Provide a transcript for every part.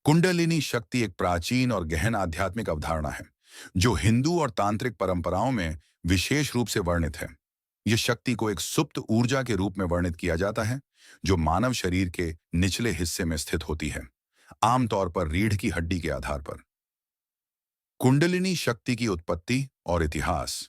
कुंडलिनी शक्ति एक प्राचीन और गहन आध्यात्मिक अवधारणा है जो हिंदू और तांत्रिक परंपराओं में विशेष रूप से वर्णित है। यह शक्ति को एक सुप्त ऊर्जा के रूप में वर्णित किया जाता है जो मानव शरीर के निचले हिस्से में स्थित होती है, आमतौर पर रीढ़ की हड्डी के आधार पर। कुंडलिनी शक्ति की उत्पत्ति और इतिहास।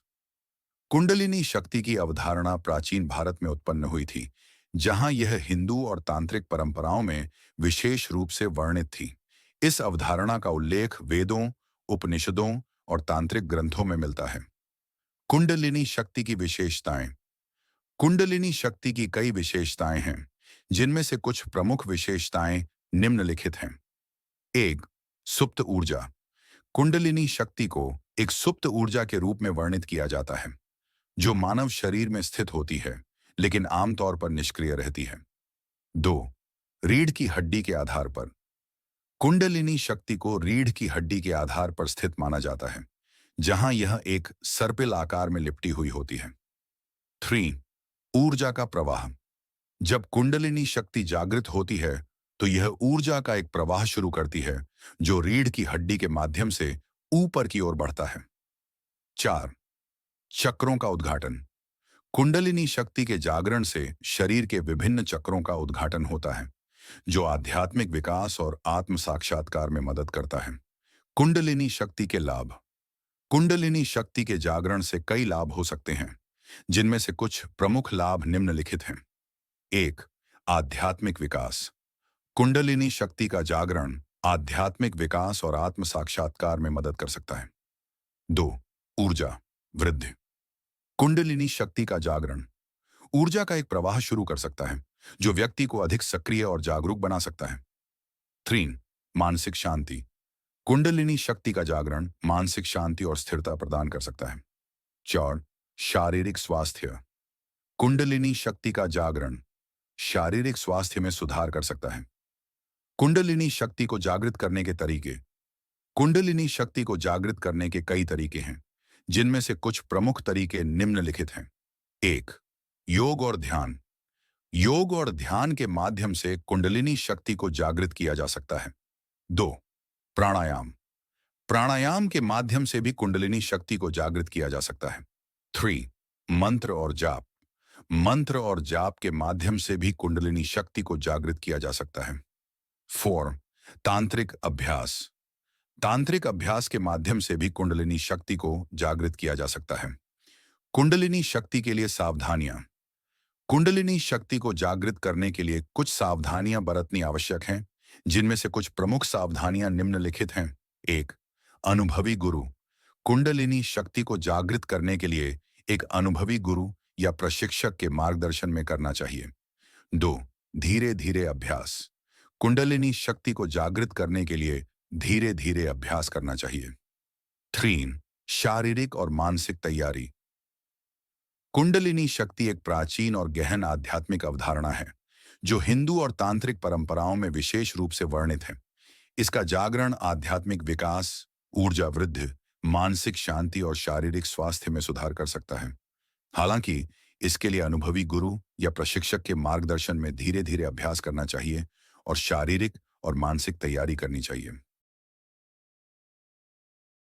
कुंडलिनी शक्ति की अवधारणा प्राचीन भारत में उत्पन्न हुई थी, जहां यह हिंदू और तांत्रिक परंपराओं में विशेष रूप से वर्णित थी। इस अवधारणा का उल्लेख वेदों, उपनिषदों और तांत्रिक ग्रंथों में मिलता है। कुंडलिनी शक्ति की विशेषताएं। कुंडलिनी शक्ति की कई विशेषताएं हैं, जिनमें से कुछ प्रमुख विशेषताएं निम्नलिखित हैं। एक, सुप्त ऊर्जा। कुंडलिनी शक्ति को एक सुप्त ऊर्जा के रूप में वर्णित किया जाता है जो मानव शरीर में स्थित होती है लेकिन आमतौर पर निष्क्रिय रहती है। दो, रीढ़ की हड्डी के आधार पर। कुंडलिनी शक्ति को रीढ़ की हड्डी के आधार पर स्थित माना जाता है, जहां यह एक सर्पिल आकार में लिपटी हुई होती है। थ्री, ऊर्जा का प्रवाह। जब कुंडलिनी शक्ति जागृत होती है तो यह ऊर्जा का एक प्रवाह शुरू करती है जो रीढ़ की हड्डी के माध्यम से ऊपर की ओर बढ़ता है। चार, चक्रों का उद्घाटन। कुंडलिनी शक्ति के जागरण से शरीर के विभिन्न चक्रों का उद्घाटन होता है जो आध्यात्मिक विकास और आत्म साक्षात्कार में मदद करता है। कुंडलिनी शक्ति के लाभ। कुंडलिनी शक्ति के जागरण से कई लाभ हो सकते हैं, जिनमें से कुछ प्रमुख लाभ निम्नलिखित हैं। एक, आध्यात्मिक विकास। कुंडलिनी शक्ति का जागरण आध्यात्मिक विकास और आत्म साक्षात्कार में मदद कर सकता है। दो, ऊर्जा वृद्धि। कुंडलिनी शक्ति का जागरण ऊर्जा का एक प्रवाह शुरू कर सकता है जो व्यक्ति को अधिक सक्रिय और जागरूक बना सकता है। तीन, मानसिक शांति। कुंडलिनी शक्ति का जागरण मानसिक शांति और स्थिरता प्रदान कर सकता है। चार, शारीरिक स्वास्थ्य। कुंडलिनी शक्ति का जागरण शारीरिक स्वास्थ्य में सुधार कर सकता है। कुंडलिनी शक्ति को जागृत करने के तरीके। कुंडलिनी शक्ति को जागृत करने के कई तरीके हैं, जिनमें से कुछ प्रमुख तरीके निम्नलिखित हैं। एक, योग और ध्यान। योग और ध्यान के माध्यम से कुंडलिनी शक्ति को जागृत किया जा सकता है। दो, प्राणायाम। प्राणायाम के माध्यम से भी कुंडलिनी शक्ति को जागृत किया जा सकता है। थ्री, मंत्र और जाप। मंत्र और जाप के माध्यम से भी कुंडलिनी शक्ति को जागृत किया जा सकता है। फोर, तांत्रिक अभ्यास। तांत्रिक अभ्यास के माध्यम से भी कुंडलिनी शक्ति को जागृत किया जा सकता है। कुंडलिनी शक्ति के लिए सावधानियां। कुंडलिनी शक्ति को जागृत करने के लिए कुछ सावधानियां बरतनी आवश्यक हैं, जिनमें से कुछ प्रमुख सावधानियां निम्नलिखित हैं। एक, अनुभवी गुरु। कुंडलिनी शक्ति को जागृत करने के लिए एक अनुभवी गुरु या प्रशिक्षक के मार्गदर्शन में करना चाहिए। दो, धीरे धीरे अभ्यास। कुंडलिनी शक्ति को जागृत करने के लिए धीरे धीरे अभ्यास करना चाहिए। तीन, शारीरिक और मानसिक तैयारी। कुंडलिनी शक्ति एक प्राचीन और गहन आध्यात्मिक अवधारणा है जो हिंदू और तांत्रिक परंपराओं में विशेष रूप से वर्णित है। इसका जागरण आध्यात्मिक विकास, ऊर्जा वृद्धि, मानसिक शांति और शारीरिक स्वास्थ्य में सुधार कर सकता है। हालांकि इसके लिए अनुभवी गुरु या प्रशिक्षक के मार्गदर्शन में धीरे धीरे अभ्यास करना चाहिए और शारीरिक और मानसिक तैयारी करनी चाहिए।